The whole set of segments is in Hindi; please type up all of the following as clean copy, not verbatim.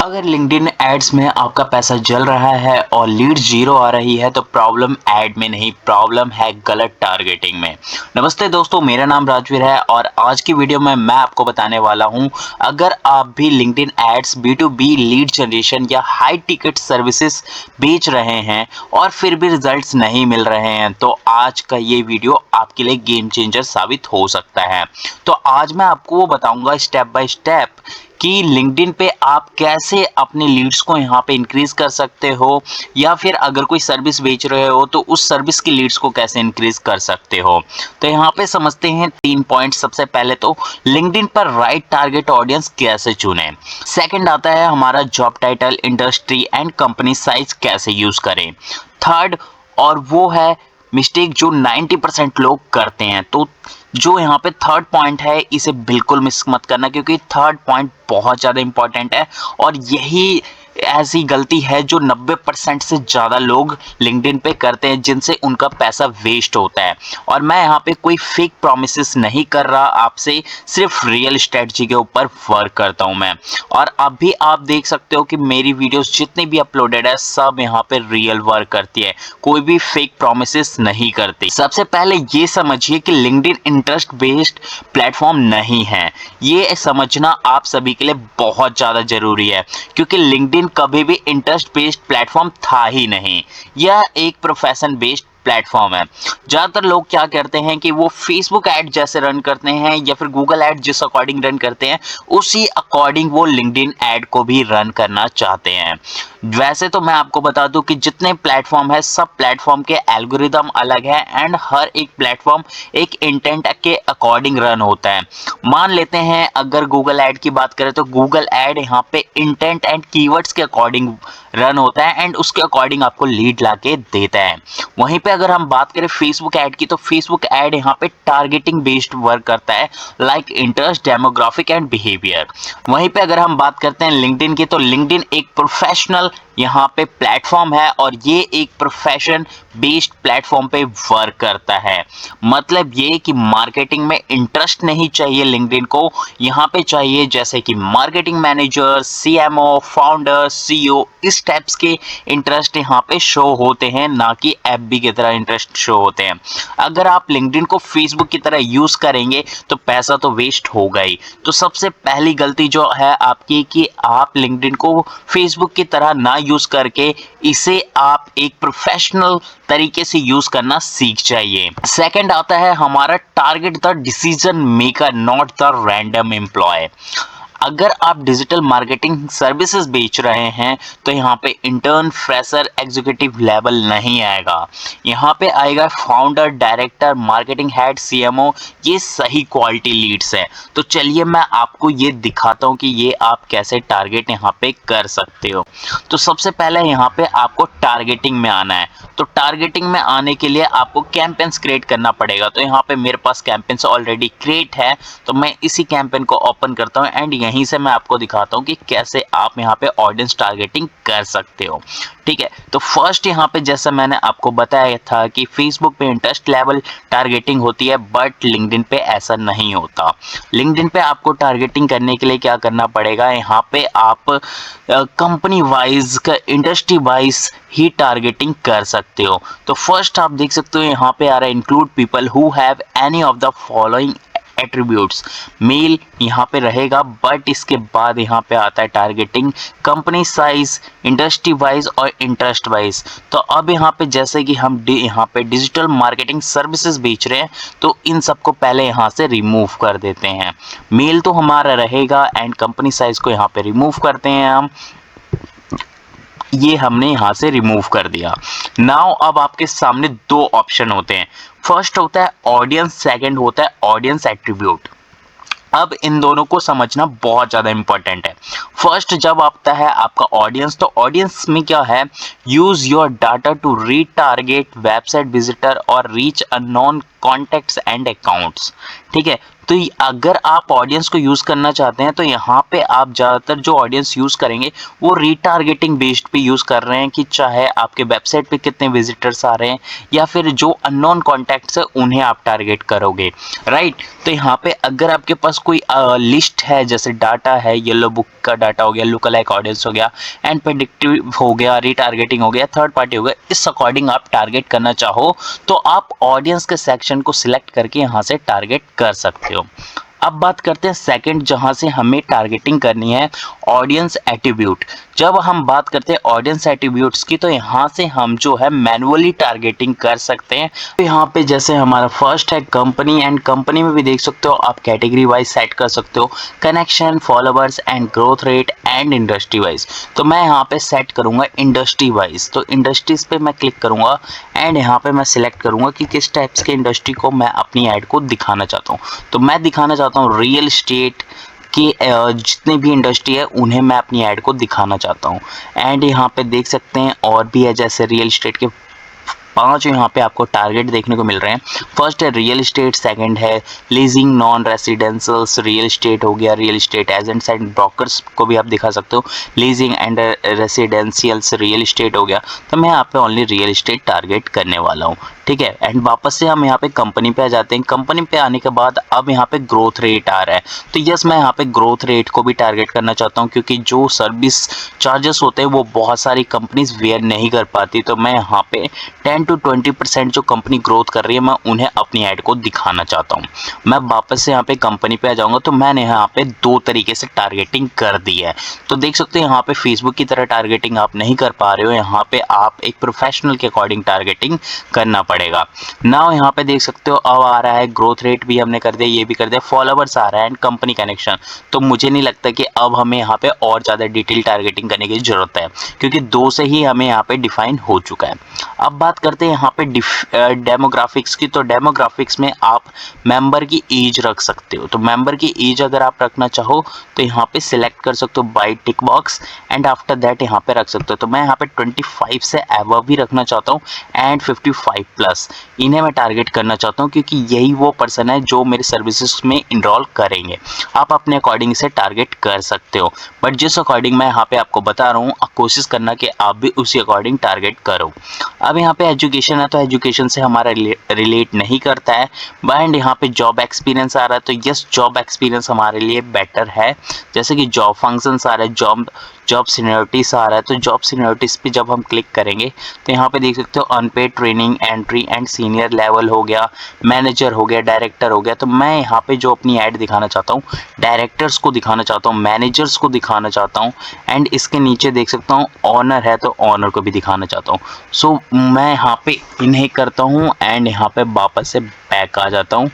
अगर लिंक्डइन एड्स में आपका पैसा जल रहा है और लीड जीरो आ रही है तो प्रॉब्लम एड में नहीं, प्रॉब्लम है गलत टारगेटिंग में। नमस्ते दोस्तों, मेरा नाम राजवीर है और आज की वीडियो में मैं आपको बताने वाला हूं, अगर आप भी LinkedIn ads B2B lead generation या हाई टिकट सर्विसेज बेच रहे हैं और फिर भी रिजल्ट्स नहीं मिल रहे हैं तो आज का ये वीडियो आपके लिए गेम चेंजर साबित हो सकता है। तो आज मैं आपको वो बताऊंगा स्टेप बाय स्टेप कि लिंक्डइन पे आप कैसे अपने लीड्स को यहाँ पे इंक्रीज कर सकते हो, या फिर अगर कोई सर्विस बेच रहे हो तो उस सर्विस की लीड्स को कैसे इंक्रीज कर सकते हो। तो यहाँ पे समझते हैं 3 पॉइंट। सबसे पहले तो लिंक्डइन पर राइट टारगेट ऑडियंस कैसे चुने। सेकंड आता है हमारा job title, industry and company size कैसे यूज करें। थर्ड और वो है मिस्टेक जो 90% लोग करते हैं। तो जो यहाँ पे थर्ड पॉइंट है इसे बिल्कुल मिस मत करना, क्योंकि थर्ड पॉइंट बहुत ज़्यादा इंपॉर्टेंट है और यही ऐसी गलती है जो 90% से ज़्यादा लोग लिंक्डइन पे करते हैं, जिनसे उनका पैसा वेस्ट होता है। और मैं यहाँ पे कोई फेक प्रॉमिसेस नहीं कर रहा आपसे, सिर्फ रियल स्ट्रेटजी के ऊपर वर्क करता हूँ मैं। और अभी आप देख सकते हो कि मेरी वीडियोस जितनी भी अपलोडेड है सब यहाँ पे रियल वर्क करती है, कोई भी फेक प्रॉमिसेस नहीं करती। सबसे पहले ये समझिए कि लिंक्डइन इंटरेस्ट बेस्ड प्लेटफॉर्म नहीं है, ये समझना आप सभी के लिए बहुत ज़्यादा जरूरी है, क्योंकि लिंक्डइन कभी भी इंटरेस्ट बेस्ड प्लेटफॉर्म था ही नहीं। यह एक प्रोफेशन बेस्ड प्लेटफॉर्म है। ज़्यादातर लोग क्या करते हैं कि वो फेसबुक ऐड जैसे रन करते हैं या फिर गूगल ऐड जिस अकॉर्डिंग रन करते हैं उसी अकॉर्डिंग वो लिंक्डइन ऐड को भी रन करना चाहते हैं। वैसे तो मैं आपको बता दूं कि जितने प्लेटफॉर्म है सब प्लेटफॉर्म के एल्गोरिदम अलग है एंड हर एक प्लेटफॉर्म एक इंटेंट के अकॉर्डिंग रन होता है। मान लेते हैं अगर गूगल ऐड की बात करें तो गूगल ऐड यहाँ पे इंटेंट एंड कीवर्ड्स के अकॉर्डिंग रन होता है एंड उसके अकॉर्डिंग आपको लीड ला के देता है। वहीं पे अगर हम बात करें फेसबुक ऐड की तो फेसबुक ऐड यहाँ पे टारगेटिंग बेस्ड वर्क करता है, like interest, demographic and behaviour. वहीं पे अगर हम बात करते हैं लिंक्डइन की तो लिंक्डइन एक प्रोफेशनल यहाँ पे प्लेटफॉर्म है और ये एक प्रोफेशन बेस्ड प्लेटफॉर्म पे वर्क करता है। मतलब ये कि मार्केटिंग में इंटरेस्ट नहीं चाहिए लिंक्डइन को, यहाँ पे चाहिए जैसे कि marketing manager, CMO, founder, CEO, इस टाइप्स के इंटरेस्ट यहाँ पे शो होते हैं, ना कि FB की तरह इंटरेस्ट शो होते हैं। अगर आप लिंक्डइन को फेसबुक की तरह यूज करेंगे तो पैसा तो वेस्ट होगा ही। तो सबसे पहली गलती जो है आपकी कि आप लिंक्डइन को फेसबुक की तरह ना यूज करके इसे आप एक प्रोफेशनल तरीके से यूज करना सीख जाइए। सेकंड आता है हमारा target the decision maker not the random employ. अगर आप डिजिटल मार्केटिंग सर्विसेज बेच रहे हैं तो यहाँ पे इंटर्न, फ्रेशर, एग्जीक्यूटिव लेवल नहीं आएगा। यहाँ पे आएगा founder, director, marketing head, CMO। ये सही क्वालिटी लीड्स है। तो चलिए मैं आपको ये दिखाता हूँ कि ये आप कैसे टारगेट यहाँ पे कर सकते हो। तो सबसे पहले यहाँ पे आपको टारगेटिंग में आना है। तो टारगेटिंग में आने के लिए आपको कैंपेन्स क्रिएट करना पड़ेगा। तो यहाँ पे मेरे पास कैंपेन्स ऑलरेडी क्रिएट है, तो मैं इसी कैंपेन को ओपन करता हूँ एंड यहीं से मैं आपको दिखाता हूँ कि कैसे आप यहाँ पे ऑडियंस टारगेटिंग कर सकते हो। ठीक है, तो फर्स्ट यहाँ पे जैसा मैंने आपको बताया था कि फेसबुक पे इंटरेस्ट लेवल टारगेटिंग होती है, बट लिंक्डइन पे ऐसा नहीं होता। लिंक्डइन पे आपको टारगेटिंग करने के लिए क्या करना पड़ेगा, यहाँ पे आप कंपनी वाइज का इंडस्ट्री वाइज ही टारगेटिंग कर सकते हो। तो फर्स्ट आप देख सकते हो यहाँ पे आ रहा है include people who have any of the following attributes. Male यहाँ पे रहेगा, बट इसके बाद यहाँ पे आता है targeting company size, industry wise और इंटरेस्ट वाइज। तो अब यहाँ पे जैसे कि हम यहाँ पे डिजिटल मार्केटिंग सर्विसेज बेच रहे हैं तो इन सबको पहले यहाँ से रिमूव कर देते हैं। मेल तो हमारा रहेगा एंड कंपनी साइज को यहाँ पे रिमूव करते हैं हम। ये हमने यहाँ से रिमूव कर दिया। नाउ अब आपके सामने 2 ऑप्शन होते हैं। फर्स्ट होता है ऑडियंस, सेकंड होता है ऑडियंस एट्रीब्यूट। अब इन दोनों को समझना बहुत ज़्यादा इंपॉर्टेंट है। फर्स्ट जब आता है आपका ऑडियंस, तो ऑडियंस में क्या है, use your data to retarget website visitor और reach unknown contacts and accounts. ठीक है, तो अगर आप ऑडियंस को यूज़ करना चाहते हैं तो यहाँ पे आप ज़्यादातर जो ऑडियंस यूज़ करेंगे वो रीटारगेटिंग बेस्ड पे यूज़ कर रहे हैं कि चाहे आपके वेबसाइट पे कितने विजिटर्स आ रहे हैं या फिर जो अननोन कॉन्टैक्ट्स है उन्हें आप टारगेट करोगे, राइट। तो यहाँ पे अगर आपके पास कोई लिस्ट है, जैसे डाटा है, येलो बुक का डाटा हो गया, लुकलाइक ऑडियंस हो गया, एंड प्रेडिक्टिव हो गया, रीटारगेटिंग हो गया, थर्ड पार्टी हो गया, इस अकॉर्डिंग आप टारगेट करना चाहो तो आप ऑडियंस के सेक्शन को सिलेक्ट करके यहाँ से टारगेट कर सकते हो। अब बात करते हैं सेकंड जहां से हमें टारगेटिंग करनी है, ऑडियंस एट्रीब्यूट। जब हम बात करते हैं ऑडियंस एट्रीब्यूट्स की तो यहाँ से हम जो है मैनुअली टारगेटिंग कर सकते हैं। तो यहाँ पे जैसे हमारा फर्स्ट है कंपनी, एंड कंपनी में भी देख सकते हो आप कैटेगरी वाइज सेट कर सकते हो, connection, followers and growth rate and industry wise. तो मैं यहाँ पे सेट करूंगा इंडस्ट्री वाइज, तो इंडस्ट्रीज पे मैं क्लिक करूंगा एंड यहाँ पे मैं सिलेक्ट करूंगा कि किस टाइप्स के इंडस्ट्री को मैं अपनी ऐड को दिखाना चाहता हूँ। तो मैं दिखाना चाहता हूँ रियल एस्टेट की जितने भी इंडस्ट्री है उन्हें मैं अपनी ऐड को दिखाना चाहता हूँ। एंड यहाँ पे देख सकते हैं और भी है, जैसे रियल एस्टेट के 5 यहाँ पे आपको टारगेट देखने को मिल रहे हैं। फर्स्ट है रियल एस्टेट, सेकंड है लीजिंग, नॉन रेसिडेंशियल्स, रियल एस्टेट हो गया, real estate agents and brokers को भी आप दिखा सकते हो, लीजिंग एंड रेसिडेंशियल्स रियल एस्टेट हो गया। तो मैं यहाँ पे ओनली रियल एस्टेट टारगेट करने वाला हूँ, ठीक है। एंड वापस से हम यहाँ पे कंपनी पे आ जाते हैं। कंपनी पे आने के बाद अब यहाँ पे ग्रोथ रेट आ रहा है, तो यस मैं यहाँ पे ग्रोथ रेट को भी टारगेट करना चाहता हूँ क्योंकि जो सर्विस चार्जेस होते हैं वो बहुत सारी कंपनीज वेयर नहीं कर पाती। तो मैं यहाँ पे 10 to 20% जो कंपनी ग्रोथ कर रही है मैं उन्हें अपनी ऐड को दिखाना चाहता हूँ। मैं वापस से यहाँ पे कंपनी पे आ जाऊँगा, तो मैंने यहाँ पे 2 तरीके से टारगेटिंग कर दी है। तो देख सकते हैं यहाँ पे फेसबुक की तरह टारगेटिंग आप नहीं कर पा रहे हो, यहाँ पे आप एक प्रोफेशनल के अकॉर्डिंग टारगेटिंग करना पड़ेगा। नाउ यहाँ पे देख सकते हो अब आ रहा है ग्रोथ रेट भी हमने कर दिया, ये भी कर दिया, फॉलोवर्स आ रहा है एंड कंपनी कनेक्शन। तो मुझे नहीं लगता कि अब हमें यहाँ पे और ज़्यादा डिटेल टारगेटिंग करने की ज़रूरत है क्योंकि 2 से ही हमें यहाँ पे डिफाइन हो चुका है। अब बात करते हैं यहाँ पे डेमोग्राफिक्स की। तो डेमोग्राफिक्स में आप मेंबर की एज रख सकते हो। तो मेंबर की एज अगर आप रखना चाहो तो यहाँ पे सिलेक्ट कर सकते हो by tick box and after that यहाँ पे रख सकते हो। तो मैं यहाँ पे 25 से अबव भी रखना चाहता हूँ एंड 55 प्लस इन्हें मैं टारगेट करना चाहता हूँ क्योंकि यही वो पर्सन है जो मेरे सर्विसेज में इनरोल करेंगे। आप अपने अकॉर्डिंग से टारगेट कर सकते हो, बट जिस अकॉर्डिंग मैं यहाँ पे आपको बता रहा हूँ कोशिश करना कि आप भी उसी अकॉर्डिंग टारगेट करो। अब यहाँ पे एजुकेशन है तो एजुकेशन से हमारा रिलेट नहीं करता है, एंड यहाँ पे जॉब एक्सपीरियंस आ रहा है तो यस जॉब एक्सपीरियंस हमारे लिए बेटर है। जैसे कि जॉब फंक्शंस आ रहा है, जॉब सीनियरिटीज आ रहा है, तो जॉब सीनियरिटीज पे जब हम क्लिक करेंगे तो यहाँ पे देख सकते हो unpaid training, entry and senior level हो गया, मैनेजर हो गया, डायरेक्टर हो गया। तो मैं यहाँ पे जो अपनी ऐड दिखाना चाहता हूँ डायरेक्टर्स को दिखाना चाहता हूँ, मैनेजर्स को दिखाना चाहता हूँ, एंड इसके नीचे देख सकता हूँ ऑनर है तो ऑनर को भी दिखाना चाहता हूँ। सो मैं यहाँ पे इन्हें करता हूँ एंड यहाँ पे वापस से बैक आ जाता हूँ।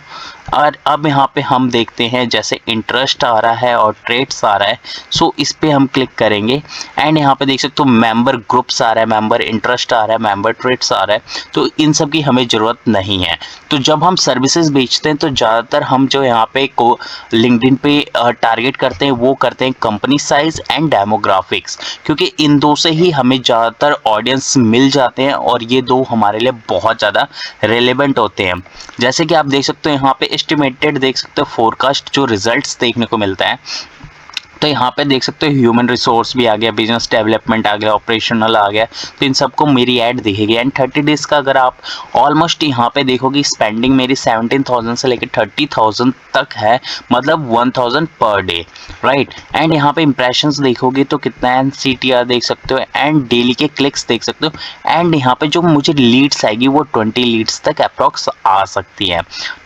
और अब यहाँ पे हम देखते हैं जैसे इंटरेस्ट आ रहा है और ट्रेड्स आ रहा है, सो इस पे हम क्लिक करेंगे एंड यहाँ पे देख सकते हो मेंबर ग्रुप्स आ रहा है, मेंबर इंटरेस्ट आ रहा है, मेंबर ट्रेड्स आ रहा है। तो इन सब की हमें ज़रूरत नहीं है। तो जब हम सर्विसेज बेचते हैं तो ज़्यादातर हम जो यहाँ पे को लिंक्डइन पे टारगेट करते हैं वो करते हैं कंपनी साइज एंड डेमोग्राफिक्स, क्योंकि इन 2 से ही हमें ज़्यादातर ऑडियंस मिल जाते हैं और ये 2 हमारे लिए बहुत ज़्यादा रेलेवेंट होते हैं। जैसे कि आप देख सकते हो यहाँ पे एस्टिमेटेड देख सकते हो फोरकास्ट जो रिजल्ट्स देखने को मिलता है। तो यहाँ पे देख सकते हो ह्यूमन रिसोर्स भी आ गया, बिजनेस डेवलपमेंट आ गया, ऑपरेशनल आ गया, तो इन सबको मेरी ऐड दिखेगी। एंड 30 डेज का अगर आप ऑलमोस्ट यहाँ पे देखोगे स्पेंडिंग मेरी 17,000 से लेकर 30,000 तक है, मतलब 1,000 पर डे, राइट। एंड यहाँ पे इंप्रेशंस देखोगे तो कितना है, CTR देख सकते हो एंड डेली के क्लिक्स देख सकते हो। एंड यहाँ पे जो मुझे लीड्स आएगी वो 20 लीड्स तक अप्रॉक्स आ सकती है।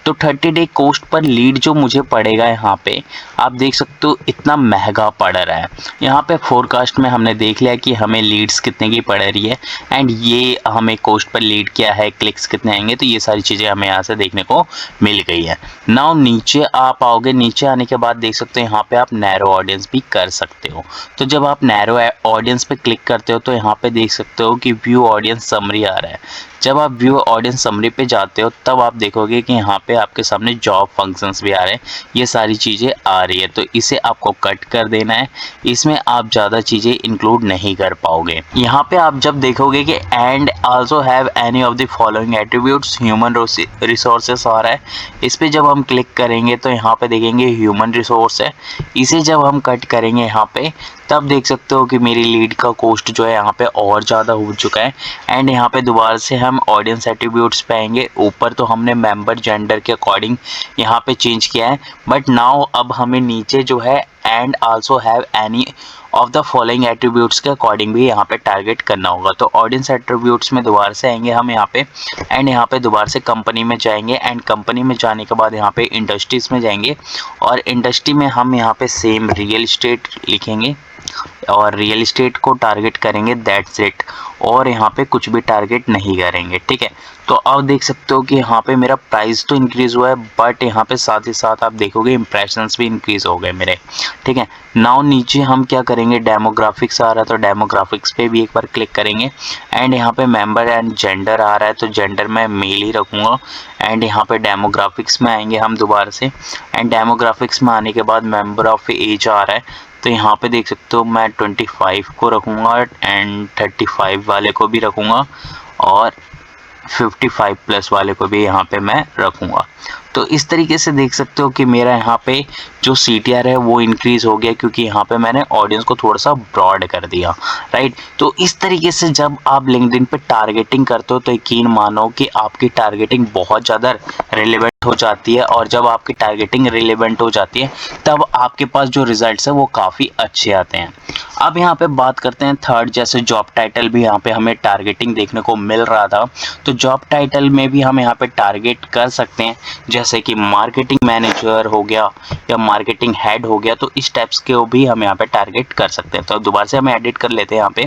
तो 30 डे कोस्ट पर लीड जो मुझे पड़ेगा यहाँ पे आप देख सकते हो इतना महंगा पड़ रहा है। यहाँ पे फोरकास्ट में हमने देख लिया कि हमें लीड्स कितने की पड़ रही है एंड ये हमें कोस्ट पर लीड क्या है, क्लिक्स कितने आएंगे, तो ये सारी चीज़ें हमें यहाँ से देखने को मिल गई है। नाउ नीचे आप आओगे, नीचे आने के बाद देख सकते हो यहाँ पे आप नैरो ऑडियंस भी कर सकते हो। तो जब आप नैरो ऑडियंस पे क्लिक करते हो तो यहाँ पे देख सकते हो कि व्यू ऑडियंस समरी आ रहा है। जब आप व्यू ऑडियंस समरी पे जाते हो तब आप देखोगे कि यहाँ पे आपके सामने जॉब फंक्शंस भी आ रहे हैं, ये सारी चीज़ें आ रही है। तो इसे आपको कट कर देना है, इसमें आप ज़्यादा चीज़ें इंक्लूड नहीं कर पाओगे। यहाँ पे आप जब देखोगे कि and also have any of the following attributes human resources आ रहा है, इस पर जब हम क्लिक करेंगे तो यहाँ पे देखेंगे ह्यूमन रिसोर्स है। इसे जब हम कट करेंगे यहाँ पे तब देख सकते हो कि मेरी लीड का कॉस्ट जो है यहाँ पे और ज़्यादा हो चुका है। एंड यहाँ पे दोबारा से हम ऑडियंस एट्रीब्यूट्स पे आएंगे। ऊपर तो हमने मेंबर जेंडर के अकॉर्डिंग यहाँ पे चेंज किया है, बट नाउ अब हमें नीचे जो है and also have any of the following attributes के अकॉर्डिंग भी यहाँ पे टारगेट करना होगा। तो ऑडियंस एट्रीब्यूट्स में दोबारा से आएंगे हम यहाँ पे, एंड यहाँ पे दोबारा से कंपनी में जाएंगे। एंड कंपनी में जाने के बाद यहाँ पे इंडस्ट्रीज में जाएंगे, और इंडस्ट्री में हम यहाँ पे सेम रियल इस्टेट लिखेंगे और रियल इस्टेट को टारगेट करेंगे, दैट्स इट। और यहाँ पे कुछ भी टारगेट नहीं करेंगे, ठीक है। तो अब देख सकते हो कि यहाँ पे मेरा प्राइस तो इंक्रीज़ हुआ है, बट यहाँ पे साथ ही साथ आप देखोगे इम्प्रेशंस भी इंक्रीज़ हो गए मेरे, ठीक है। नाउ नीचे हम क्या करेंगे, डेमोग्राफिक्स आ रहा है तो डेमोग्राफिक्स पे भी एक बार क्लिक करेंगे। एंड यहाँ पे मेंबर एंड जेंडर आ रहा है तो जेंडर मैं मेल ही रखूँगा। एंड यहाँ पे डेमोग्राफिक्स में आएंगे हम दोबारा से, एंड डेमोग्राफिक्स में आने के बाद मेंबर ऑफ एज आ रहा है तो यहाँ पे देख सकते हो मैं 25 को रखूँगा एंड 35 वाले को भी रखूँगा और 55 प्लस वाले को भी यहाँ पे मैं रखूँगा। तो इस तरीके से देख सकते हो कि मेरा यहाँ पे जो CTR है वो इंक्रीज़ हो गया, क्योंकि यहाँ पे मैंने ऑडियंस को थोड़ा सा ब्रॉड कर दिया, राइट। तो इस तरीके से जब आप लिंक्डइन पे टारगेटिंग करते हो तो यकीन मानो कि आपकी टारगेटिंग बहुत ज़्यादा रिलेवेंट हो जाती है, और जब आपकी टारगेटिंग रिलेवेंट हो जाती है तब आपके पास जो रिजल्ट्स है वो काफ़ी अच्छे आते हैं। अब यहाँ पे बात करते हैं थर्ड, जैसे जॉब टाइटल भी यहाँ पे हमें टारगेटिंग देखने को मिल रहा था, तो जॉब टाइटल में भी हम यहाँ पे टारगेट कर सकते हैं, जैसे कि मार्केटिंग मैनेजर हो गया या मार्केटिंग हेड हो गया। तो इस टाइप्स के भी हम यहाँ पे टारगेट कर सकते हैं। तो दोबारा से हम एडिट कर लेते हैं यहाँ पे,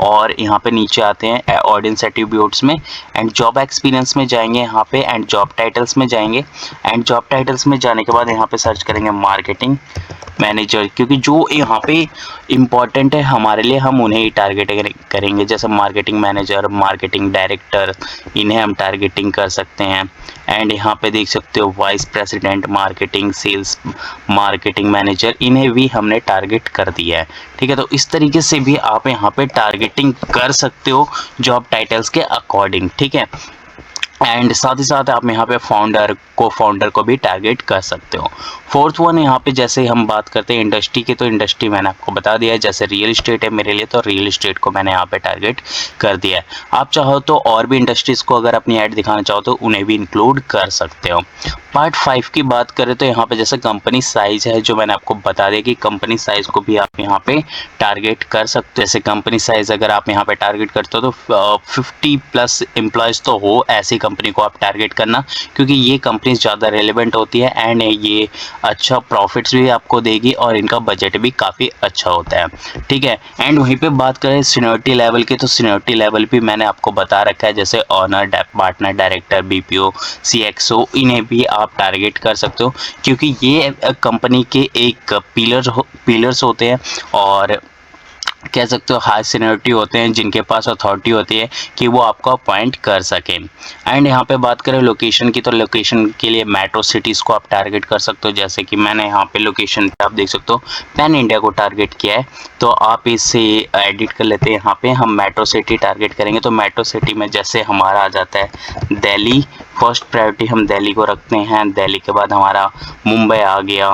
और यहाँ पे नीचे आते हैं ऑडियंस एट्रीब्यूट्स में, एंड जॉब एक्सपीरियंस में जाएंगे यहाँ पे, एंड जॉब टाइटल्स में जाएंगे। एंड जॉब टाइटल्स में जाने के बाद यहाँ पे सर्च करेंगे मार्केटिंग मैनेजर, क्योंकि जो यहाँ पे इम्पॉर्टेंट है हमारे लिए हम उन्हें ही टारगेट करेंगे। जैसे मार्केटिंग मैनेजर, मार्केटिंग डायरेक्टर, इन्हें हम टारगेटिंग कर सकते हैं। एंड यहाँ पे देख सकते हो vice president marketing, sales marketing manager, इन्हें भी हमने टारगेट कर दिया है, ठीक है। तो इस तरीके से भी आप यहाँ पे टारगेटिंग कर सकते हो जॉब टाइटल्स के अकॉर्डिंग, ठीक है। एंड साथ ही साथ आप यहाँ पे फाउंडर को भी टारगेट कर सकते हो। फोर्थ वन यहाँ पे जैसे हम बात करते हैं इंडस्ट्री की, तो इंडस्ट्री मैंने आपको बता दिया है, जैसे रियल इस्टेट है मेरे लिए तो रियल इस्टेट को मैंने यहाँ पे टारगेट कर दिया है। आप चाहो तो और भी इंडस्ट्रीज़ को अगर अपनी ऐड दिखाना चाहो तो उन्हें भी इंक्लूड कर सकते हो। पार्ट 5 की बात करें तो यहाँ पे जैसे कंपनी साइज़ है, जो मैंने आपको बता दिया कि कंपनी साइज़ को भी आप यहाँ पे टारगेट कर सकते हो। जैसे कंपनी साइज़ अगर आप यहाँ पे टारगेट करते हो तो 50 प्लस एम्प्लॉयज़ तो हो, ऐसी कंपनी को आप टारगेट करना, क्योंकि ये कंपनीज ज़्यादा रेलेवेंट होती है एंड ये अच्छा प्रॉफिट्स भी आपको देगी और इनका बजट भी काफ़ी अच्छा होता है, ठीक है। एंड वहीं पे बात करें सीनियरिटी लेवल की, तो सीनियरिटी लेवल भी मैंने आपको बता रखा है, जैसे owner, partner, director, BPO, CXO, इन्हें भी आप टारगेट कर सकते हो, क्योंकि ये कंपनी के एक पिलर्स होते हैं और कह सकते हो हाई सीनियरिटी होते हैं, जिनके पास अथॉरिटी होती है कि वो आपको अपॉइंट कर सकें। एंड यहाँ पे बात करें लोकेशन की, तो लोकेशन के लिए मेट्रो सिटीज़ को आप टारगेट कर सकते हो, जैसे कि मैंने यहाँ पे लोकेशन पे आप देख सकते हो पैन इंडिया को टारगेट किया है। तो आप इसे एडिट कर लेते हैं, यहाँ पे हम मेट्रो सिटी टारगेट करेंगे। तो मेट्रो सिटी में जैसे हमारा आ जाता है दिल्ली, फर्स्ट प्रायोरिटी हम दिल्ली को रखते हैं। दिल्ली के बाद हमारा मुंबई आ गया,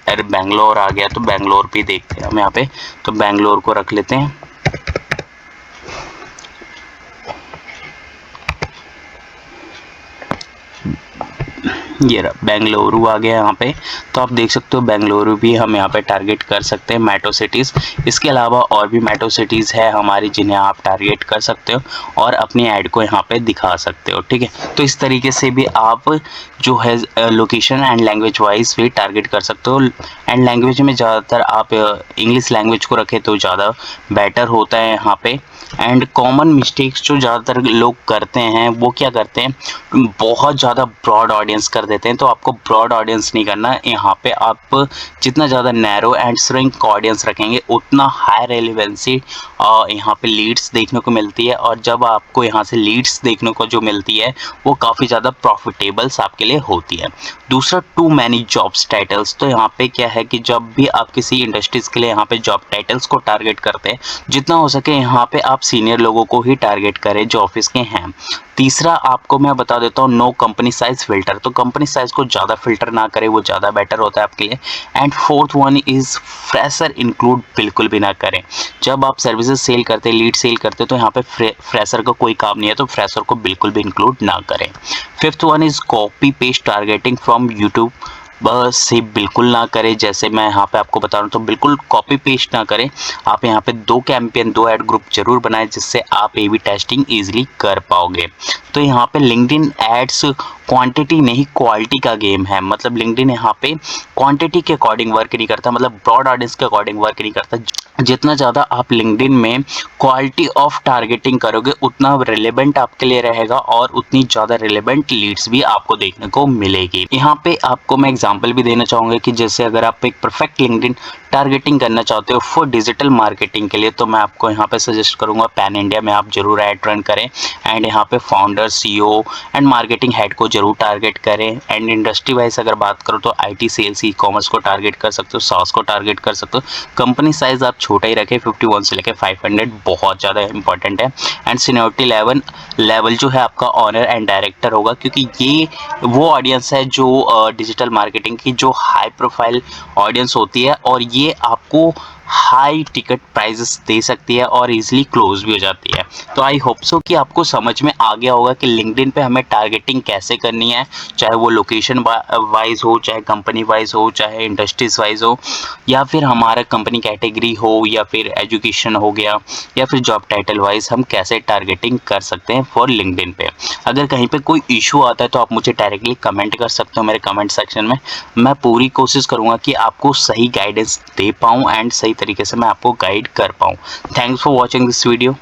अरे बेंगलोर आ गया, तो बेंगलोर भी देखते हैं हम यहाँ पे, तो बेंगलोर को रख लेते हैं। ये रहा बेंगलुरु आ गया यहाँ पे, तो आप देख सकते हो बेंगलुरु भी हम यहाँ पे टारगेट कर सकते हैं मेट्रो सिटीज़। इसके अलावा और भी मेट्रो सिटीज़ है हमारी जिन्हें आप टारगेट कर सकते हो और अपनी ऐड को यहाँ पे दिखा सकते हो, ठीक है। तो इस तरीके से भी आप जो है लोकेशन एंड लैंग्वेज वाइज भी टारगेट कर सकते हो। एंड लैंग्वेज में ज़्यादातर आप इंग्लिश लैंग्वेज को रखें तो ज़्यादा बेटर होता है यहाँ पे। एंड कॉमन मिस्टेक्स जो ज़्यादातर लोग करते हैं वो क्या करते हैं, बहुत ज़्यादा ब्रॉड ऑडियंस कर देते हैं, तो आपको ब्रॉड ऑडियंस नहीं करना। यहाँ पे आप जितना ज़्यादा नैरो एंड श्रिंक ऑडियंस रखेंगे उतना हाई रेलेवेंसी यहाँ पे लीड्स देखने को मिलती है, और जब आपको यहाँ से लीड्स देखने को जो मिलती है वो काफ़ी ज़्यादा प्रॉफिटेबल्स आपके लिए होती है। दूसरा, टू मैनी जॉब्स टाइटल्स। तो यहाँ पे क्या है कि जब भी आप किसी इंडस्ट्रीज़ के लिए यहाँ पे जॉब टाइटल्स को टारगेट करते हैं, जितना हो सके यहाँ पे आप सीनियर लोगों को ही टारगेट करें जो ऑफिस के हैं। तीसरा, आपको मैं बता देता हूँ, नो कंपनी साइज फिल्टर। तो कंपनी साइज को ज़्यादा फिल्टर ना करें, वो ज़्यादा बेटर होता है आपके लिए। And fourth one is fresher include बिल्कुल भी ना करें। जब आप सर्विसेज सेल करते हैं, लीड सेल करते हैं, तो यहाँ पे फ्रेशर का कोई काम नहीं है, तो फ्रेशर को बिल्कुल भी इंक्लूड ना करें। Fifth one is copy paste targeting from YouTube. बस से बिल्कुल ना करें। जैसे मैं यहाँ पे आपको बता रहा हूँ, तो बिल्कुल कॉपी पेस्ट ना करें। आप यहाँ पे 2 कैंपेन 2 ऐड ग्रुप जरूर बनाएं, जिससे आप ए बी टेस्टिंग ईजिली कर पाओगे। तो यहाँ पे लिंक्डइन एड्स क्वांटिटी नहीं क्वालिटी का गेम है। मतलब लिंक्डइन यहाँ पे क्वांटिटी के अकॉर्डिंग वर्क नहीं करता, मतलब ब्रॉड ऑडियंस के अकॉर्डिंग वर्क नहीं करता। जितना ज़्यादा आप लिंक्डइन में क्वालिटी ऑफ टारगेटिंग करोगे उतना रिलेवेंट आपके लिए रहेगा, और उतनी ज़्यादा रिलेवेंट लीड्स भी आपको देखने को मिलेगी। यहाँ पे आपको मैं एग्जांपल भी देना चाहूँगा कि जैसे अगर आप एक परफेक्ट लिंक्डइन टारगेटिंग करना चाहते हो फॉर डिजिटल मार्केटिंग के लिए, तो मैं आपको यहाँ पे सजेस्ट करूँगा पैन इंडिया में आप जरूर ऐड रन करें। एंड यहाँ पे founder, CEO and marketing head को जरूर टारगेट करें। एंड इंडस्ट्री वाइज अगर बात करो तो IT, सेल्स, ई-कॉमर्स को टारगेट कर सकते हो, SaaS को टारगेट कर सकते हो। कंपनी साइज आप छोटा ही रखें, 51 से लेकर 500 बहुत ज़्यादा इंपॉर्टेंट है। एंड सीनियरिटी लेवल जो है आपका ऑनर एंड डायरेक्टर होगा, क्योंकि ये वो ऑडियंस है जो डिजिटल मार्केटिंग की जो हाई प्रोफाइल ऑडियंस होती है, और ये आपको हाई टिकट प्राइजेस दे सकती है और इजीली क्लोज भी हो जाती है। तो आई होप सो कि आपको समझ में आ गया होगा कि लिंक्डइन पे हमें टारगेटिंग कैसे करनी है, चाहे वो लोकेशन वाइज हो, चाहे कंपनी वाइज हो, चाहे इंडस्ट्रीज वाइज हो, या फिर हमारा कंपनी कैटेगरी हो, या फिर एजुकेशन हो गया, या फिर जॉब टाइटल वाइज हम कैसे टारगेटिंग कर सकते हैं फॉर लिंक्डइन पे। अगर कहीं पे कोई इशू आता है तो आप मुझे डायरेक्टली कमेंट कर सकते हो मेरे कमेंट सेक्शन में। मैं पूरी कोशिश करूँगा कि आपको सही गाइडेंस दे पाऊँ एंड सही तरीके से मैं आपको गाइड कर पाऊँ। Thanks for watching this video.